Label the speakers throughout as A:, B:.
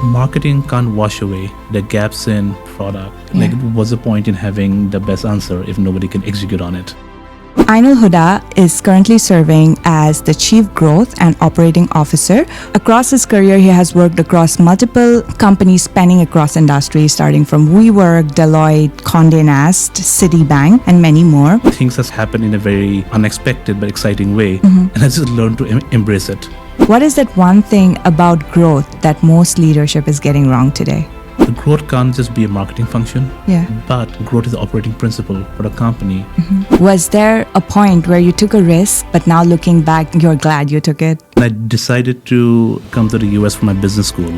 A: Marketing can't wash away the gaps in product. Like, what's the point in having the best answer if nobody can execute on it?
B: Ainul Huda is currently serving as the Chief Growth and Operating Officer. Across his career, he has worked across multiple companies spanning across industries, starting from WeWork, Deloitte, Condé Nast, Citibank, and many more.
A: Things has happened in a very unexpected but exciting way, and I just learned to embrace it.
B: What is that one thing about growth that most leadership is getting wrong today?
A: The growth can't just be a marketing function, but growth is the operating principle for a company.
B: Was there a point where you took a risk, but now looking back, you're glad you took it?
A: I decided to come to the US for my business school.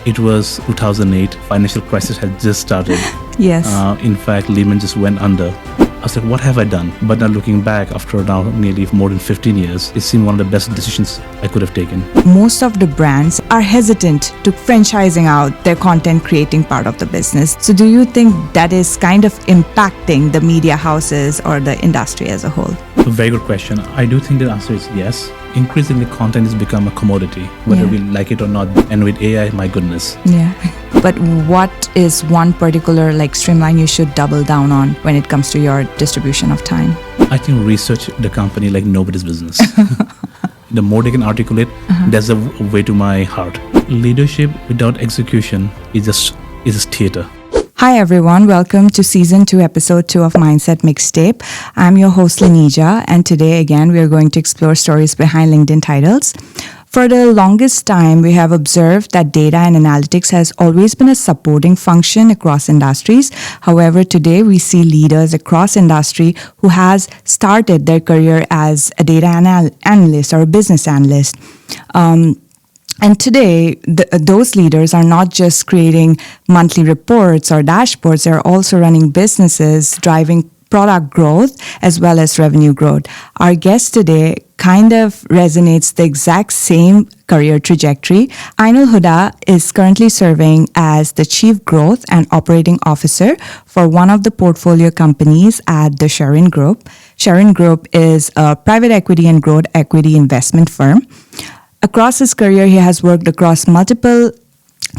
A: It was 2008. Financial crisis had just started.
B: Yes.
A: In fact, Lehman just went under. I was like, what have I done? But now looking back, after now nearly more than 15 years, it seemed one of the best decisions I could have taken.
B: Most of the brands are hesitant to franchising out their content creating part of the business. So do you think that is kind of impacting the media houses or the industry as a whole?
A: A very good question. I do think the answer is yes. Increasingly, content has become a commodity, whether we like it or not. And with AI, my goodness.
B: Yeah. But what is one particular streamline you should double down on when it comes to your distribution of time?
A: I think research the company like nobody's business. The more they can articulate, that's the way to my heart. Leadership without execution is just theater.
B: Hi everyone, welcome to Season 2, Episode 2 of Mindset Mixtape. I'm your host Lanija, and today again we are going to explore stories behind LinkedIn titles. For the longest time, we have observed that data and analytics has always been a supporting function across industries. However, today we see leaders across industry who has started their career as a data analyst or a business analyst. And today, those leaders are not just creating monthly reports or dashboards, they're also running businesses, driving product growth as well as revenue growth. Our guest today kind of resonates the exact same career trajectory. Ainul Huda is currently serving as the Chief Growth and Operating Officer for one of the portfolio companies at the Cherin Group. Cherin Group is a private equity and growth equity investment firm. Across his career, he has worked across multiple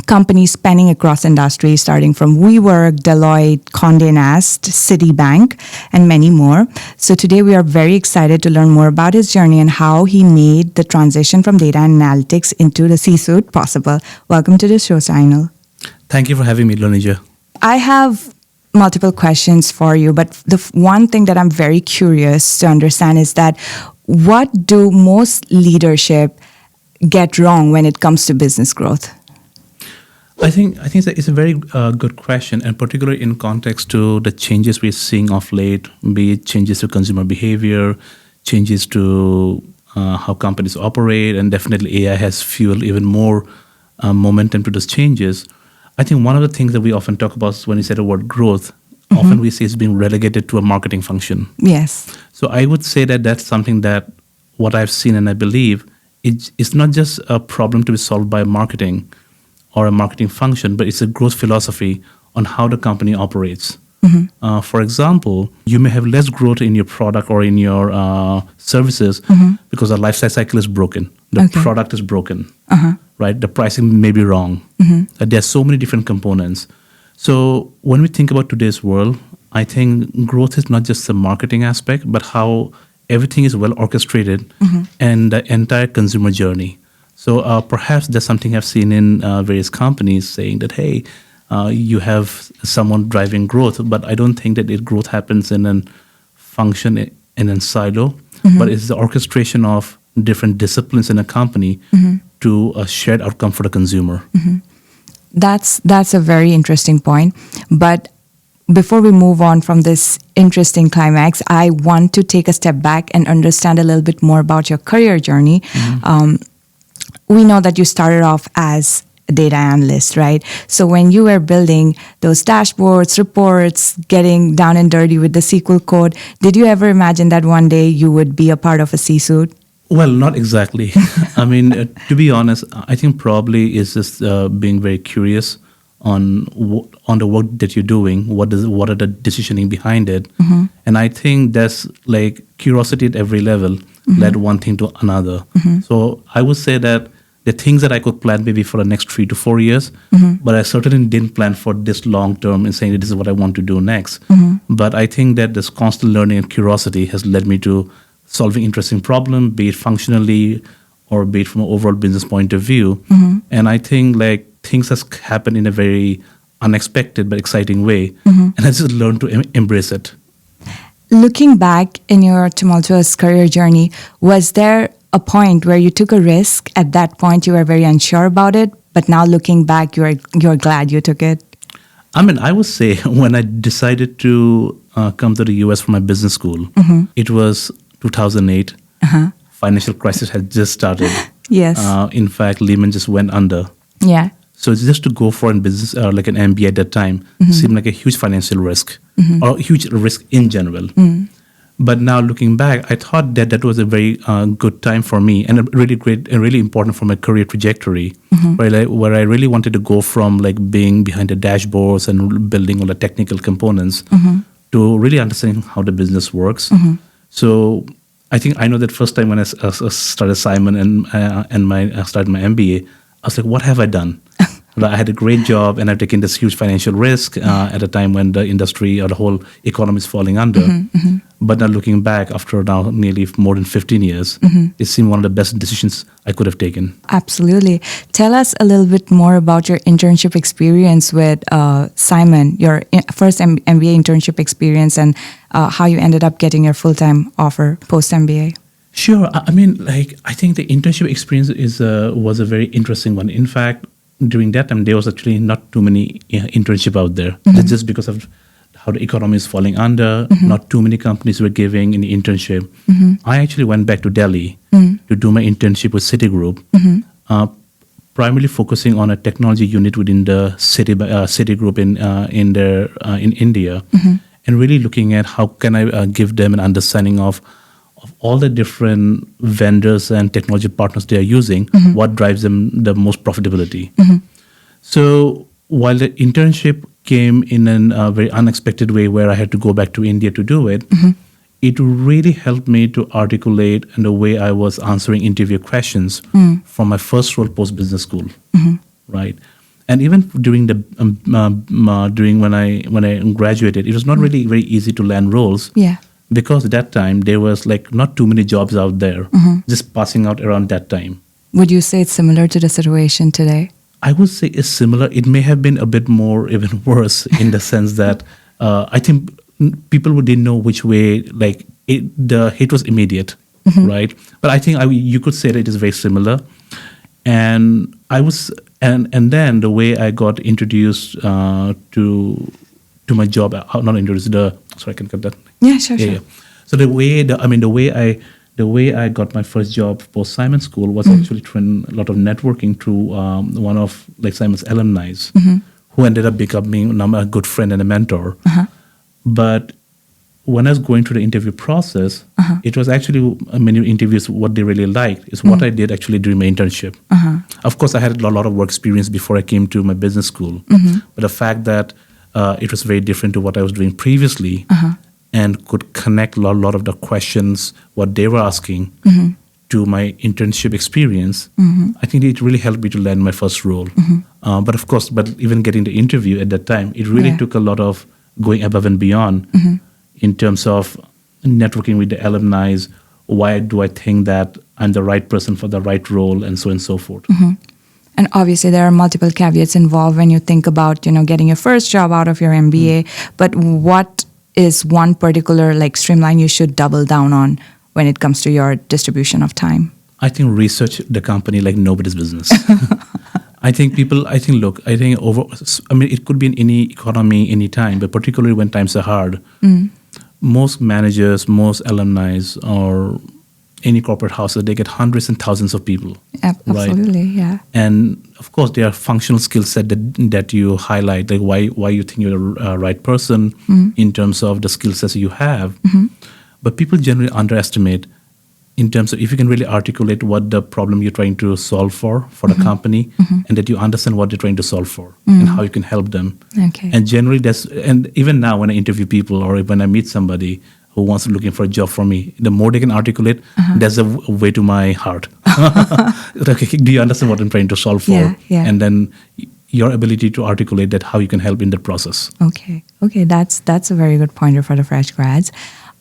B: companies spanning across industries, starting from WeWork, Deloitte, Condé Nast, Citibank, and many more. So today we are very excited to learn more about his journey and how he made the transition from data and analytics into the C-suite possible. Welcome to the show, Ainul.
A: Thank you for having me, Lonija.
B: I have multiple questions for you, but the one thing that I'm very curious to understand is that what do most leadership get wrong when it comes to business growth?
A: I think that it's a very good question, and particularly in context to the changes we're seeing of late, be it changes to consumer behavior, changes to how companies operate, and definitely AI has fueled even more momentum to those changes. I think one of the things that we often talk about is when you say the word growth, often we say it's being relegated to a marketing function.
B: Yes.
A: So I would say that that's something that what I've seen and I believe it's not just a problem to be solved by marketing or a marketing function, but it's a growth philosophy on how the company operates. For example, you may have less growth in your product or in your services because the life cycle is broken. The product is broken, right? The pricing may be wrong. There are so many different components. So when we think about today's world, I think growth is not just the marketing aspect, but how everything is well orchestrated and the entire consumer journey. So perhaps there's something I've seen in various companies saying that, hey, you have someone driving growth, but I don't think that growth happens in a function in a silo, but it's the orchestration of different disciplines in a company to a shared outcome for the consumer.
B: That's a very interesting point. But before we move on from this interesting climax, I want to take a step back and understand a little bit more about your career journey. We know that you started off as a data analyst, right? So when you were building those dashboards, reports, getting down and dirty with the SQL code, did you ever imagine that one day you would be a part of a C-suite?
A: Well, not exactly. I mean, to be honest, I think probably is just being very curious on the work that you're doing. What are the decisioning behind it? And I think that's like curiosity at every level led one thing to another. So I would say that the things that I could plan maybe for the next 3 to 4 years, but I certainly didn't plan for this long term and saying that this is what I want to do next. But I think that this constant learning and curiosity has led me to solving interesting problem, be it functionally or be it from an overall business point of view. And I think like things has happened in a very unexpected but exciting way, and I just learned to embrace it.
B: Looking back in your tumultuous career journey, was there a point where you took a risk? At that point, you were very unsure about it, but now looking back, you're glad you took it.
A: I mean, I would say when I decided to come to the US for my business school, it was 2008. Financial crisis had just started.
B: Yes.
A: In fact, Lehman just went under.
B: Yeah.
A: So it's just to go for a business like an MBA at that time seemed like a huge financial risk or a huge risk in general. But now looking back, I thought that was a very good time for me and a really great and really important for my career trajectory, where I really wanted to go from like being behind the dashboards and building all the technical components to really understanding how the business works. So I think I know that first time when I started Simon and started my MBA, I was like, what have I done? I had a great job and I've taken this huge financial risk at a time when the industry or the whole economy is falling under. But now looking back after now nearly more than 15 years, it seemed one of the best decisions I could have taken.
B: Absolutely. Tell us a little bit more about your internship experience with Simon, your first MBA internship experience, and how you ended up getting your full-time offer post-MBA.
A: Sure. I mean, like, I think the internship experience was a very interesting one. In fact, during that time, there was actually not too many internship out there. That's just because of how the economy is falling under. Not too many companies were giving any internship. I actually went back to Delhi to do my internship with Citigroup, primarily focusing on a technology unit within the Citigroup in India, and really looking at how can I give them an understanding of all the different vendors and technology partners they are using, what drives them the most profitability. So while the internship came in a very unexpected way where I had to go back to India to do it, it really helped me to articulate in the way I was answering interview questions from my first role post-business school, right? And even during during when I graduated, it was not really very easy to land roles.
B: Yeah.
A: Because at that time, there was like not too many jobs out there, just passing out around that time.
B: Would you say it's similar to the situation today?
A: I would say it's similar. It may have been a bit more, even worse, in the sense that I think people who didn't know which way, like the hate was immediate, right? But I think you could say that it is very similar. And and then the way I got introduced to my job, not introduced, sorry, I can cut that.
B: Yeah, sure.
A: So the way I got my first job post Simon School was actually through a lot of networking through one of like Simon's alumni, who ended up becoming a good friend and a mentor. But when I was going through the interview process, it was actually many interviews. What they really liked is what I did actually during my internship. Of course, I had a lot of work experience before I came to my business school, but the fact that it was very different to what I was doing previously, and could connect a lot of the questions, what they were asking, to my internship experience. I think it really helped me to land my first role. But of course, even getting the interview at that time, it really took a lot of going above and beyond in terms of networking with the alumni. Why do I think that I'm the right person for the right role, and so on and so forth.
B: And obviously, there are multiple caveats involved when you think about, getting your first job out of your MBA. But what is one particular streamline you should double down on when it comes to your distribution of time?
A: I think research the company like nobody's business. I think it could be in any economy, any time, but particularly when times are hard, most managers, most alumni, or any corporate houses, they get hundreds and thousands of people.
B: Absolutely,
A: right?
B: Yeah.
A: And of course, there are functional skill set that you highlight, like why you think you're the right person in terms of the skill sets you have. But people generally underestimate in terms of if you can really articulate what the problem you're trying to solve for the company, and that you understand what they're trying to solve for and how you can help them.
B: Okay.
A: And generally, and even now when I interview people or when I meet somebody who wants looking for a job from me, the more they can articulate, that's a way to my heart. Okay, do you understand what I'm trying to solve for?
B: Yeah.
A: And then your ability to articulate that, how you can help in that process.
B: Okay. That's a very good pointer for the fresh grads.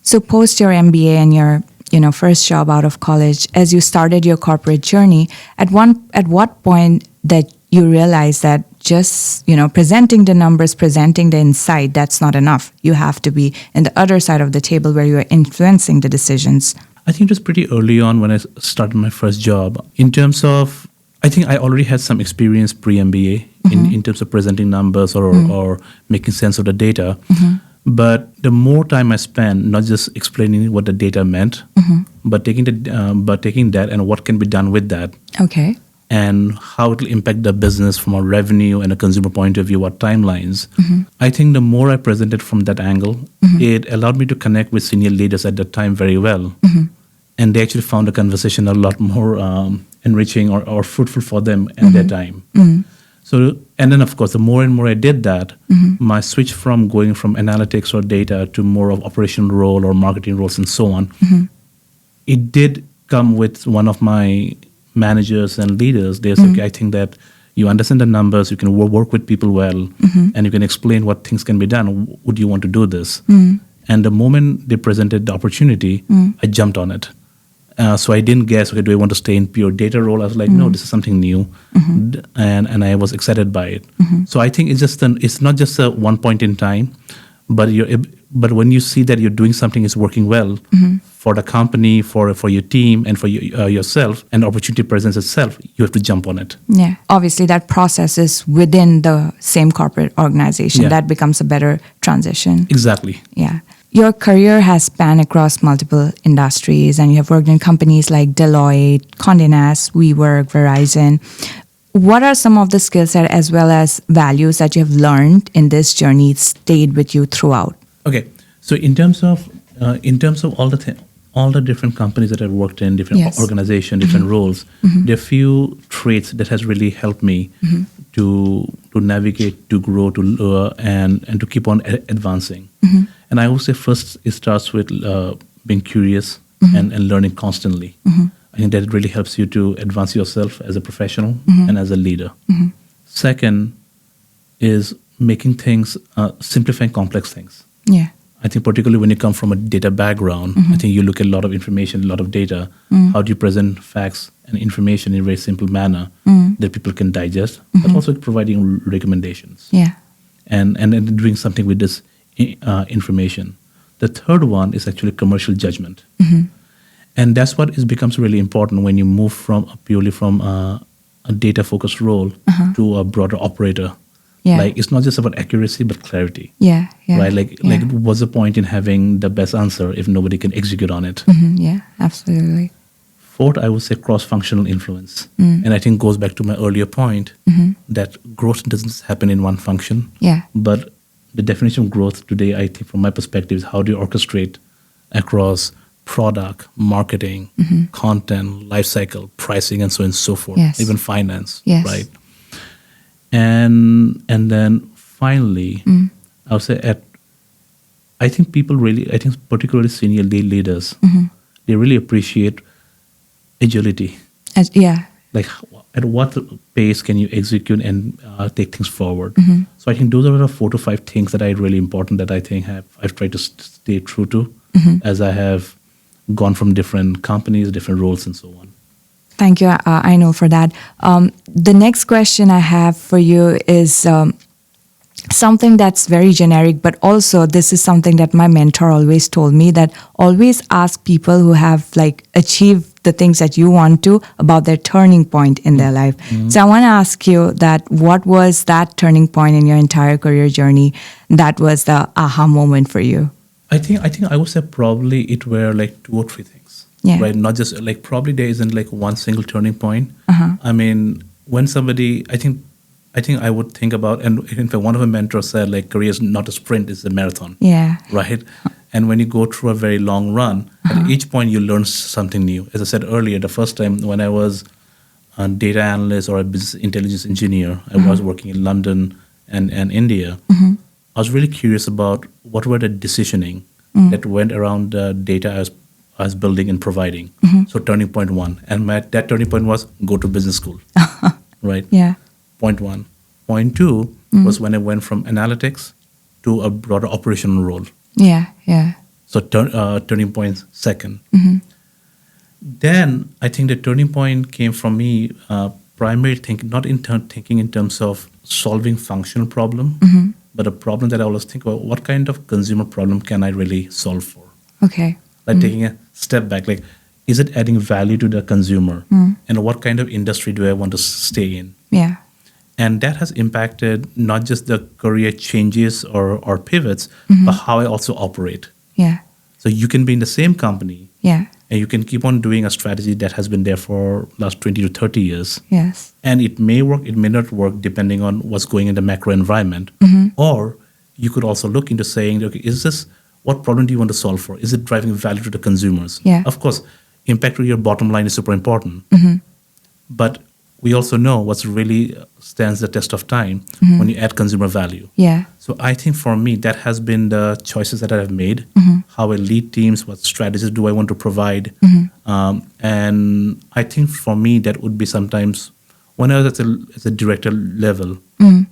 B: So post your MBA and your first job out of college, as you started your corporate journey, at what point that you realized that just presenting the numbers, presenting the insight, that's not enough. You have to be in the other side of the table where you are influencing the decisions.
A: I think it was pretty early on when I started my first job. In terms of, I think I already had some experience pre-MBA in terms of presenting numbers or making sense of the data. But the more time I spent, not just explaining what the data meant, but taking that and what can be done with that,
B: Okay.
A: and how it will impact the business from a revenue and a consumer point of view, what timelines. I think the more I presented from that angle, it allowed me to connect with senior leaders at that time very well. And they actually found the conversation a lot more enriching or fruitful for them at that time. So, and then of course, the more and more I did that, my switch from going from analytics or data to more of operational role or marketing roles and so on, it did come with one of my managers and leaders. They said, okay, I think that you understand the numbers, you can work with people well, and you can explain what things can be done. Would you want to do this? And the moment they presented the opportunity, I jumped on it. So I didn't guess, okay, do I want to stay in pure data role? I was like, no, this is something new. And I was excited by it. So I think it's not just a one point in time, but when you see that you're doing something is working well for the company, for your team, and for yourself, and the opportunity presents itself, you have to jump on it.
B: Yeah. Obviously, that process is within the same corporate organization.
A: Yeah.
B: That becomes a better transition.
A: Exactly.
B: Yeah. Your career has spanned across multiple industries, and you have worked in companies like Deloitte, Condé Nast, WeWork, Verizon. What are some of the skill set as well as values that you have learned in this journey stayed with you throughout?
A: Okay, so in terms of all the different companies that I've worked in, different organizations, different roles, there are few traits that has really helped me to navigate, to grow, and to keep on advancing. And I would say first it starts with being curious and learning constantly. I think that really helps you to advance yourself as a professional and as a leader. Second is making things, simplifying complex things.
B: Yeah.
A: I think particularly when you come from a data background, I think you look at a lot of information, a lot of data. How do you present facts and information in a very simple manner that people can digest, but also providing recommendations.
B: Yeah.
A: And then doing something with this information. The third one is actually commercial judgment. And that's what becomes really important when you move purely from a data-focused role to a broader operator.
B: Yeah.
A: Like, it's not just about accuracy, but clarity.
B: Yeah.
A: Right? Like, what's the point in having the best answer if nobody can execute on it?
B: Yeah, absolutely.
A: Fourth, I would say cross-functional influence. And I think goes back to my earlier point that growth doesn't happen in one function.
B: Yeah.
A: But the definition of growth today, I think from my perspective, is how do you orchestrate across product, marketing, content, lifecycle, pricing, and so on and so forth, even finance, right? And then finally, I would say I think particularly senior leaders, they really appreciate agility. Like at what pace can you execute and take things forward? So I think those are the 4 to 5 things that are really important that I think I've tried to stay true to as I have gone from different companies, different roles, and so on.
B: Thank you, Ainul, for that. The next question I have for you is something that's very generic, but also this is something that my mentor always told me, that always ask people who have achieved the things that you want to about their turning point in their life. So I want to ask you that what was that turning point in your entire career journey that was the aha moment for you?
A: I think I would say probably it were 2 or 3 things. Right? Not just probably there isn't one single turning point. I mean, when somebody, I think I would think about, and in fact, one of my mentors said, career is not a sprint, it's a marathon.
B: Yeah.
A: Right? And when you go through a very long run, at each point you learn something new. As I said earlier, the first time when I was a data analyst or a business intelligence engineer, I was working in London and India. I was really curious about what were the decisioning that went around the data I was I was building and providing. So turning point one. And that turning point was go to business school, right?
B: Yeah.
A: Point one. Point two was when I went from analytics to a broader operational role.
B: Yeah. Yeah.
A: So turning point second. Then I think the turning point came from me primarily thinking in terms of solving functional problem, but a problem that I always think about, what kind of consumer problem can I really solve for?
B: Okay.
A: Like taking a step back, like, is it adding value to the consumer? And what kind of industry do I want to stay in?
B: Yeah.
A: And that has impacted not just the career changes or pivots, but how I also operate.
B: Yeah.
A: So you can be in the same company
B: Yeah.
A: and you can keep on doing a strategy that has been there for last 20 to 30 years.
B: Yes.
A: And it may work, it may not work depending on what's going in the macro environment. Or you could also look into saying, okay, what problem do you want to solve for? Is it driving value to the consumers?
B: Yeah.
A: Of course, impact to your bottom line is super important. But we also know what's really stands the test of time when you add consumer value.
B: Yeah.
A: So I think for me, that has been the choices that I have made, how I lead teams, what strategies do I want to provide. And I think for me, that would be sometimes, when I was at the director level,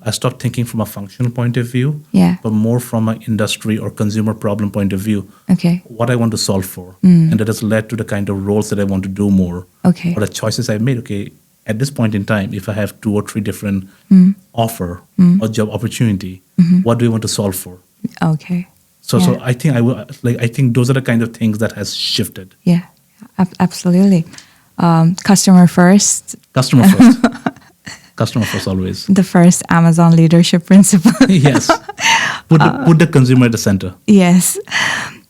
A: I stopped thinking from a functional point of view,
B: Yeah.
A: but more from an industry or consumer problem point of view,
B: Okay.
A: what I want to solve for. And that has led to the kind of roles that I want to do more,
B: Okay.
A: or the choices I've made. Okay, at this point in time, if I have 2 or 3 different offer or job opportunity, what do I want to solve for?
B: Okay.
A: So
B: Yeah.
A: I think I think those are the kind of things that has shifted.
B: Yeah. Absolutely. Customer first.
A: Customer first. Customer first always.
B: The first Amazon leadership principle.
A: Yes. Put the consumer at the center.
B: Yes.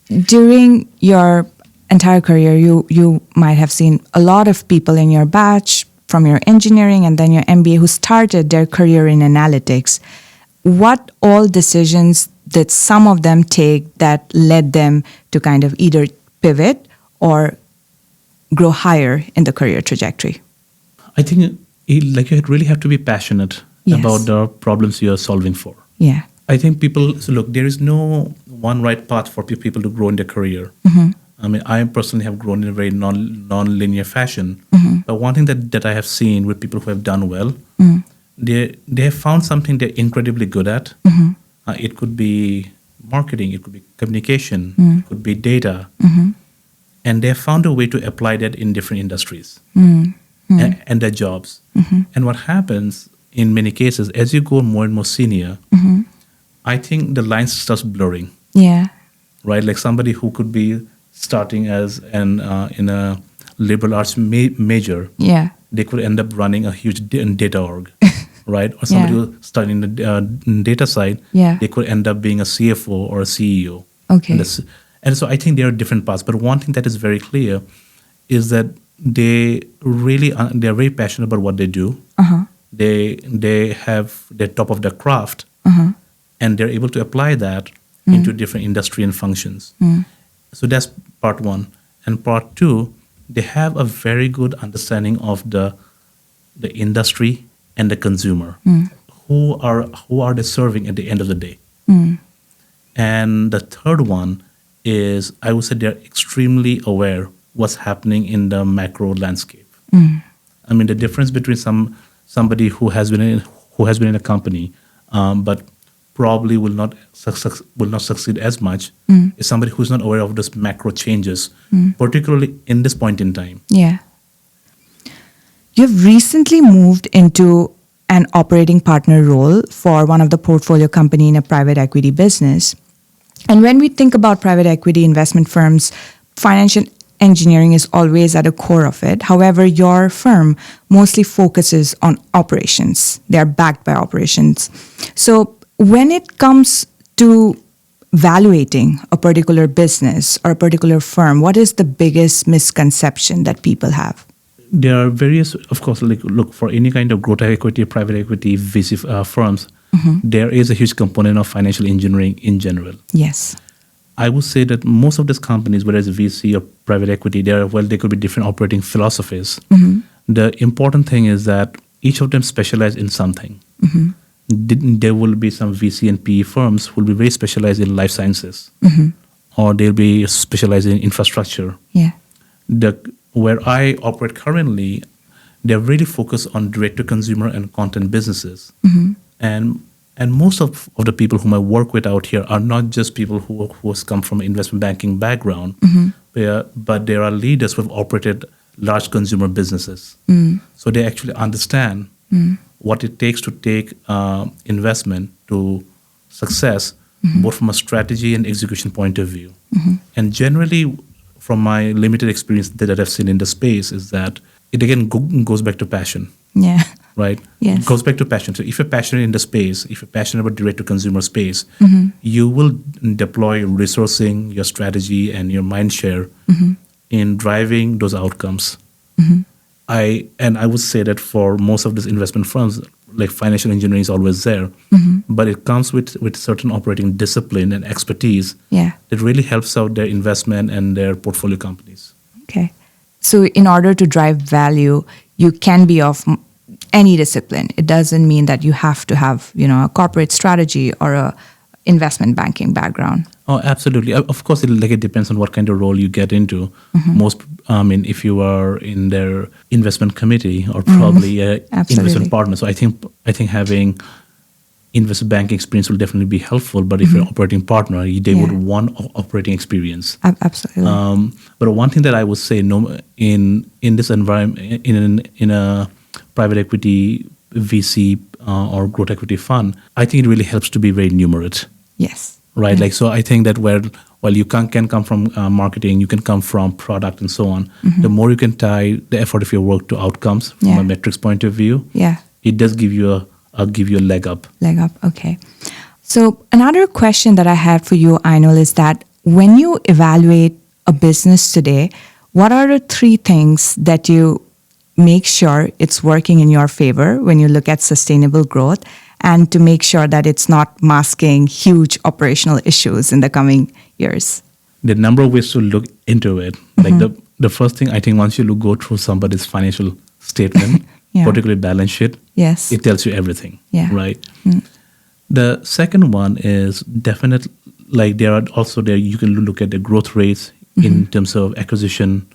B: During your entire career, you might have seen a lot of people in your batch from your engineering and then your MBA who started their career in analytics. What all decisions did some of them take that led them to kind of either pivot or grow higher in the career trajectory?
A: I think you really have to be passionate
B: Yes.
A: about the problems you are solving for.
B: Yeah.
A: I think look, there is no one right path for people to grow in their career. I mean, I personally have grown in a very non-linear fashion. But one thing that I have seen with people who have done well, they have found something they're incredibly good at. It could be marketing, it could be communication, it could be data. And they have found a way to apply that in different industries and their jobs. And what happens in many cases, as you go more and more senior, I think the lines starts blurring,
B: Yeah.
A: right? Like somebody who could be starting as in a liberal arts major,
B: Yeah.
A: they could end up running a huge data org, right? Or somebody
B: Yeah.
A: who's studying the data side,
B: Yeah.
A: they could end up being a CFO or a CEO.
B: Okay.
A: And so I think there are different paths. But one thing that is very clear is that they're very passionate about what they do. They have the top of their craft, and they're able to apply that into different industry and functions. So that's part one. And part two, they have a very good understanding of the industry and the consumer. Who are they serving at the end of the day? And the third one is, I would say, they're extremely aware what's happening in the macro landscape. I mean, the difference between somebody who has been in a company, but probably will not succeed as much, is somebody who's not aware of those macro changes, particularly in this point in time.
B: Yeah. You've recently moved into an operating partner role for one of the portfolio company in a private equity business. And when we think about private equity investment firms, financial engineering is always at the core of it. However, your firm mostly focuses on operations. They are backed by operations. So when it comes to valuating a particular business or a particular firm, what is the biggest misconception that people have?
A: There are various, of course, look, for any kind of growth equity, private equity, VC firms, there is a huge component of financial engineering in general.
B: Yes.
A: I would say that most of these companies, whether it's VC or private equity, there could be different operating philosophies. The important thing is that each of them specialize in something. There will be some VC and PE firms who will be very specialized in life sciences. or they'll be specialized in infrastructure.
B: Yeah.
A: Where I operate currently, they're really focused on direct-to-consumer and content businesses. And most of the people whom I work with out here are not just people who has come from an investment banking background, but there are leaders who have operated large consumer businesses. So they actually understand what it takes to take investment to success, both from a strategy and execution point of view. And generally, from my limited experience that I've seen in the space, is that it again goes back to passion.
B: Yeah.
A: Right?
B: Yes.
A: It goes back to passion. So if you're passionate in the space, if you're passionate about direct-to-consumer space, you will deploy resourcing, your strategy, and your mind share in driving those outcomes. I would say that for most of these investment firms, like financial engineering is always there, but it comes with certain operating discipline and expertise that really helps out their investment and their portfolio companies.
B: Okay. So in order to drive value, you can be of any discipline. It doesn't mean that you have to have, a corporate strategy or a investment banking background.
A: Oh, absolutely. Of course, it depends on what kind of role you get into. If you are in their investment committee or probably an investment partner. So I think having investment banking experience will definitely be helpful. But if you're an operating partner, they would want operating experience.
B: Absolutely.
A: But one thing that I would say, in this environment, in a private equity VC or growth equity fund, I think it really helps to be very numerate.
B: Yes.
A: Right. Yeah. So I think that while you can come from marketing, you can come from product and so on. The more you can tie the effort of your work to outcomes from a metrics point of view, it does give you a leg up.
B: Leg up. Okay. So another question that I had for you, Ainul, is that when you evaluate a business today, what are the 3 things that you make sure it's working in your favor when you look at sustainable growth, and to make sure that it's not masking huge operational issues in the coming years?
A: The number of ways to look into it. Like the first thing, I think once you go through somebody's financial statement, particularly balance sheet, it tells you everything, right? The second one is definitely, like there are also there, you can look at the growth rates in terms of acquisition.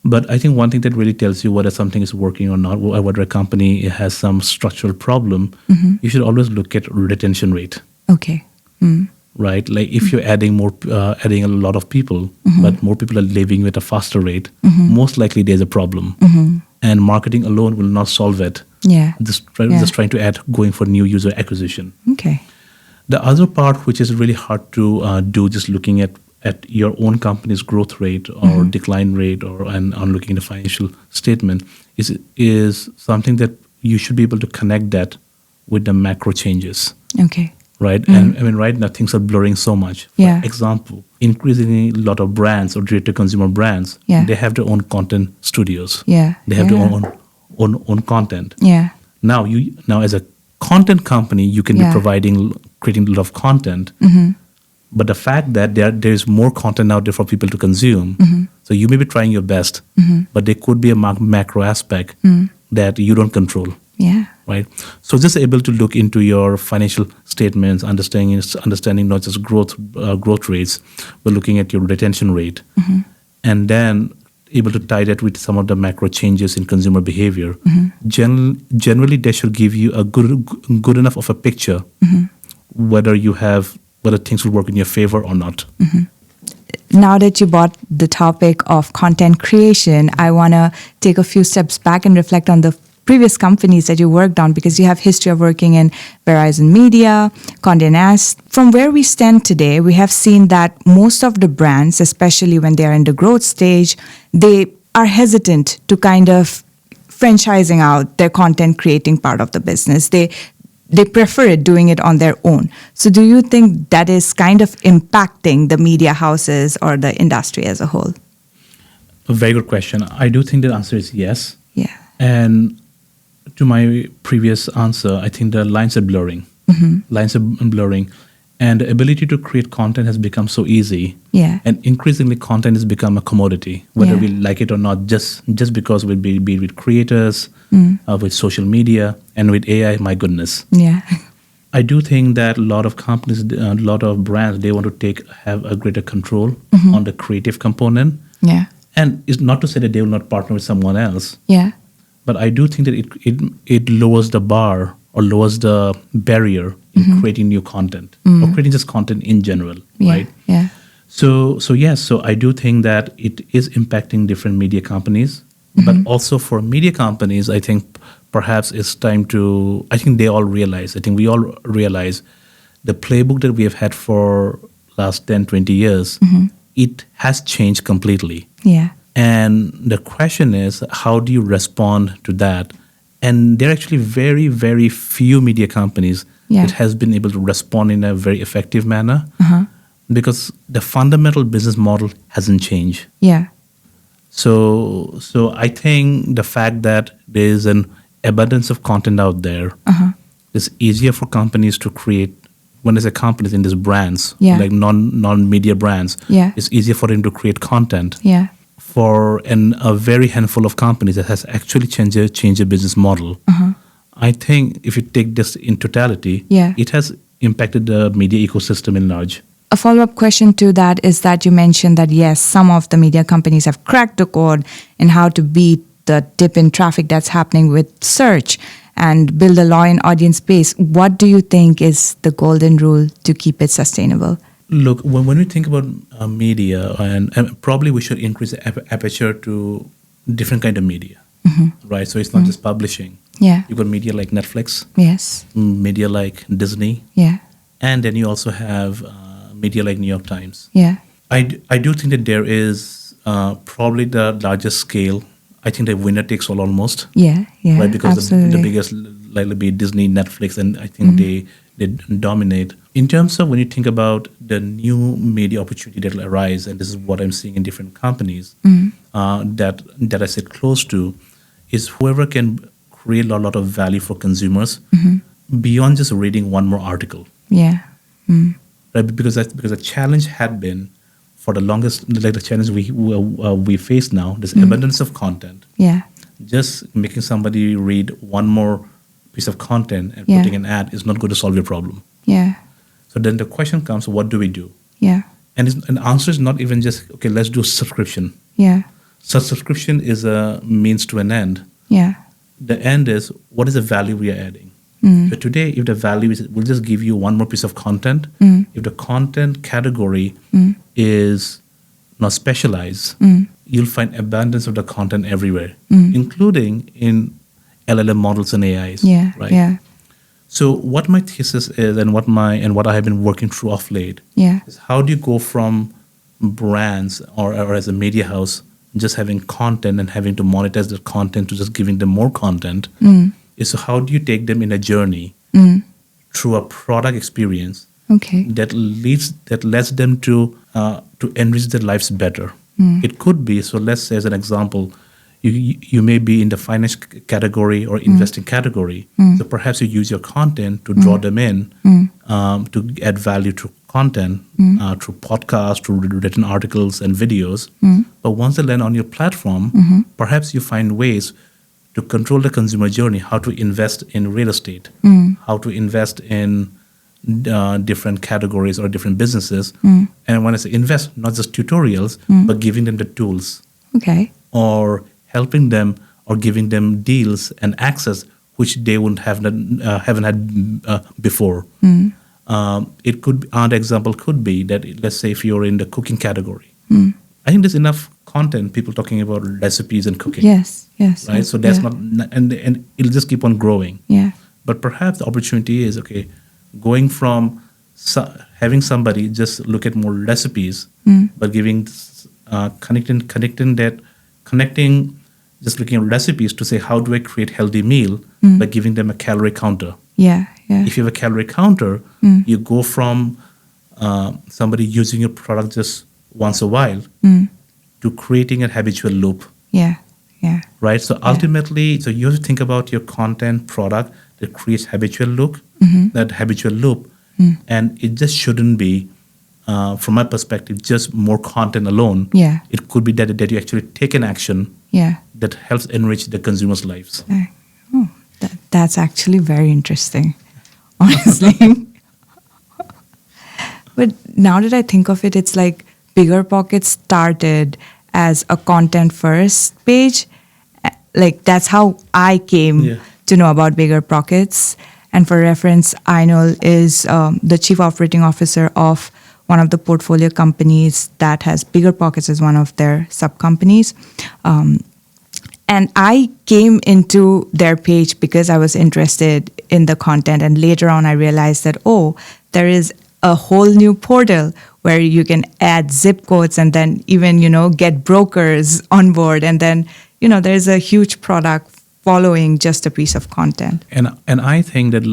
A: But I think one thing that really tells you whether something is working or not, whether a company has some structural problem, you should always look at retention rate.
B: Okay.
A: Right? Like if you're adding a lot of people, but more people are leaving with a faster rate, most likely there's a problem. And marketing alone will not solve it. Just trying to going for new user acquisition.
B: Okay.
A: The other part, which is really hard to do, just looking at your own company's growth rate or decline rate, and looking at the financial statement, is something that you should be able to connect that with the macro changes.
B: Okay.
A: Right? And I mean, right now things are blurring so much. For example, increasingly a lot of brands or direct-to-consumer brands, they have their own content studios. They have their own content. Now as a content company, you can be creating a lot of content. But the fact that there is more content out there for people to consume, so you may be trying your best, but there could be a macro aspect that you don't control. Right. So just able to look into your financial statements, understanding not just growth rates, but looking at your retention rate, and then able to tie that with some of the macro changes in consumer behavior. Generally, they should give you a good enough of a picture whether things will work in your favor or not.
B: Now that you brought the topic of content creation, I want to take a few steps back and reflect on the previous companies that you worked on, because you have history of working in Verizon Media, Condé Nast. From where we stand today, we have seen that most of the brands, especially when they are in the growth stage, they are hesitant to kind of franchising out their content creating part of the business. They prefer doing it on their own. So do you think that is kind of impacting the media houses or the industry as a whole?
A: A very good question. I do think the answer is yes. And to my previous answer, I think the lines are blurring. Lines are blurring. And the ability to create content has become so easy. And increasingly, content has become a commodity, whether we like it or not, just because we'll be with creators, with social media, and with AI, my goodness. I do think that a lot of companies, a lot of brands, they want to have a greater control on the creative component.
B: Yeah.
A: And it's not to say that they will not partner with someone else,
B: Yeah.
A: but I do think that it lowers the bar or lowers the barrier in creating new content or creating just content in general,
B: Yeah.
A: right?
B: Yeah.
A: So yes, so I do think that it is impacting different media companies, but also for media companies, I think perhaps it's time to. I think they all realize. I think we all realize the playbook that we have had for last 10, 20 years. It has changed completely,
B: Yeah.
A: and the question is, how do you respond to that? And there are actually very, very few media companies
B: Yeah.
A: that has been able to respond in a very effective manner because the fundamental business model hasn't changed.
B: Yeah.
A: So I think the fact that there is an abundance of content out there, it's easier for companies to create. When I say companies, in these brands,
B: Yeah.
A: like non-media brands,
B: Yeah.
A: it's easier for them to create content.
B: Yeah.
A: For a very handful of companies that has actually changed the business model. I think if you take this in totality,
B: Yeah.
A: it has impacted the media ecosystem in large.
B: A follow-up question to that is that you mentioned that, yes, some of the media companies have cracked the code in how to beat the dip in traffic that's happening with search and build a loyal audience base. What do you think is the golden rule to keep it sustainable?
A: Look, when we think about media, and probably we should increase the aperture to different kind of media, right? So it's not just publishing.
B: Yeah.
A: You've got media like Netflix,
B: Yes.
A: media like Disney,
B: Yeah.
A: and then you also have media like New York Times.
B: Yeah.
A: I do think that there is probably the largest scale. I think the winner takes all almost,
B: Yeah. Yeah.
A: right? Because
B: absolutely.
A: the biggest likely be Disney, Netflix, and I think they dominate. In terms of when you think about the new media opportunity that will arise, and this is what I'm seeing in different companies that I sit close to, is whoever can create a lot of value for consumers beyond just reading one more article.
B: Yeah.
A: Right, because the challenge had been for the longest, like the challenge we face now, this abundance of content.
B: Yeah.
A: Just making somebody read one more piece of content and
B: Yeah.
A: putting an ad is not going to solve your problem.
B: Yeah.
A: So then the question comes, what do we do?
B: Yeah.
A: And the answer is not even just, okay, let's do subscription.
B: Yeah.
A: So subscription is a means to an end.
B: Yeah.
A: The end is, what is the value we are adding? So today, if the value is, we'll just give you one more piece of content. If the content category is not specialized, you'll find abundance of the content everywhere, including in LLM models and AIs.
B: Yeah.
A: Right.
B: Yeah.
A: So what my thesis is, and what I have been working through of late,
B: Yeah.
A: is how do you go from brands or as a media house just having content and having to monetize the content to just giving them more content? Is so how do you take them in a journey through a product experience
B: Okay.
A: that lets them to enrich their lives better? It could be, so let's say as an example, you may be in the finance category or investing category. So perhaps you use your content to draw them in to add value through content, through podcasts, through written articles and videos. But once they land on your platform, perhaps you find ways to control the consumer journey, how to invest in real estate, how to invest in different categories or different businesses. And when I say invest, not just tutorials, but giving them the tools
B: Okay.
A: or helping them or giving them deals and access which they wouldn't haven't had before. It could another example could be that, let's say if you're in the cooking category, I think there's enough content, people talking about recipes and cooking.
B: Yes. Yes.
A: Right, so that's not, and it'll just keep on growing.
B: Yeah.
A: But perhaps the opportunity is, okay, going from having somebody just look at more recipes, but giving connecting just looking at recipes to say, how do I create healthy meal by giving them a calorie counter?
B: Yeah. Yeah.
A: If you have a calorie counter, you go from somebody using your product just once a while to creating a habitual loop.
B: Yeah. Yeah.
A: Right. So ultimately, so you have to think about your content product that creates habitual loop, and it just shouldn't be, from my perspective, just more content alone.
B: Yeah.
A: It could be that you actually take an action
B: Yeah.
A: that helps enrich the consumers' lives.
B: Oh, that's actually very interesting. honestly. But now that I think of it, it's like Bigger Pockets started as a content first page. Like that's how I came
A: Yeah.
B: to know about Bigger Pockets. And for reference, Ainul is the chief operating officer of one of the portfolio companies that has Bigger Pockets as one of their sub companies. And I came into their page because I was interested in the content. And later on, I realized that, oh, there is a whole new portal where you can add zip codes and then even, get brokers on board. And then, there's a huge product following just a piece of content.
A: And I think that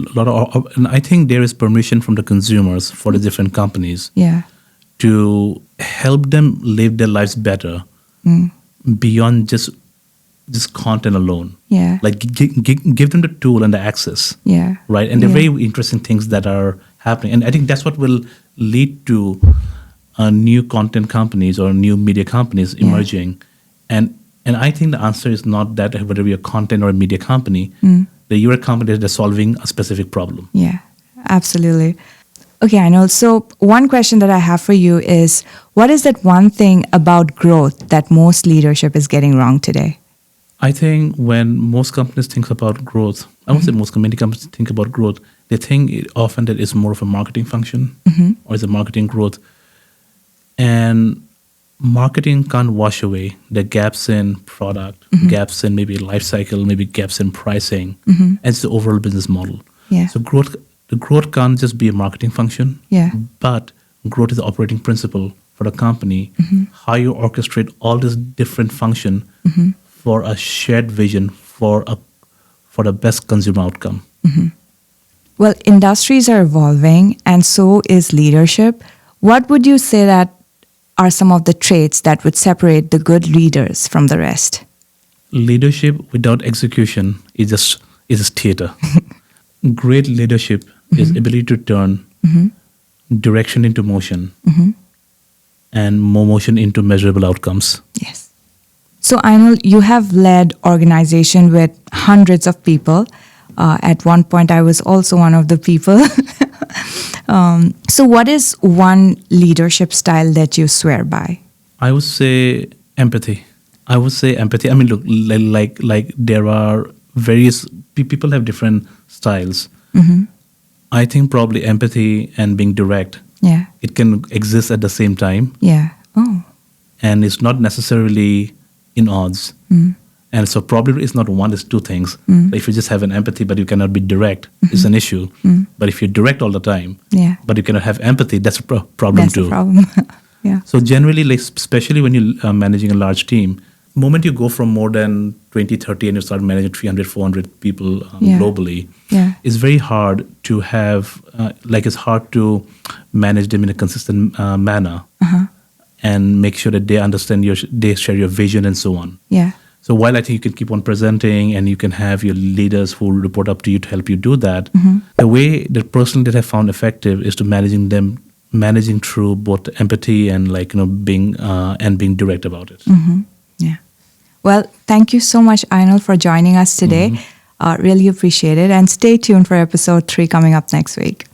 A: and I think there is permission from the consumers for the different companies
B: Yeah.
A: to help them live their lives better beyond just content alone.
B: Yeah.
A: Like give them the tool and the access,
B: Yeah.
A: right? And they're
B: Yeah.
A: very interesting things that are happening. And I think that's what will lead to new content companies or new media companies emerging. And I think the answer is not that whether you're a content or a media company, that you're a company that's solving a specific problem.
B: Yeah, absolutely. Okay, Ainul. So one question that I have for you is, what is that one thing about growth that most leadership is getting wrong today?
A: I think when most companies think about growth, I won't say most many companies think about growth, they think often that it's more of a marketing function or it's a marketing growth. And marketing can't wash away the gaps in product, gaps in maybe life cycle, maybe gaps in pricing, and it's the overall business model.
B: Yeah.
A: So the growth can't just be a marketing function,
B: Yeah.
A: but growth is the operating principle for the company, how you orchestrate all this different function for a shared vision for the best consumer outcome.
B: Well, industries are evolving and so is leadership. What would you say that are some of the traits that would separate the good leaders from the rest?
A: Leadership without execution is just theater. Great leadership is ability to turn direction into motion and more motion into measurable outcomes.
B: Yes. So, Ainul, you have led organization with hundreds of people. At one point, I was also one of the people. So what is one leadership style that you swear by?
A: I would say empathy. I mean, look, like there are various people have different styles. I think probably empathy and being direct,
B: Yeah.
A: it can exist at the same time,
B: Yeah. Oh.
A: and it's not necessarily in odds. And so probably it's not one, it's two things. If you just have an empathy but you cannot be direct, it's an issue. But if you're direct all the time,
B: Yeah.
A: but you cannot have empathy, that's a problem
B: That's
A: too.
B: the problem. Yeah.
A: So generally, like especially when you're managing a large team, moment you go from more than 20, 30 and you start managing 300, 400 people globally, it's very hard to have, it's hard to manage them in a consistent manner and make sure that they understand they share your vision and so on.
B: Yeah.
A: So while I think you can keep on presenting and you can have your leaders who report up to you to help you do that, the way that personally that I found effective is to managing through both empathy and being direct about it.
B: Yeah. Well, thank you so much, Ainul, for joining us today. Really appreciate it. And stay tuned for episode 3 coming up next week.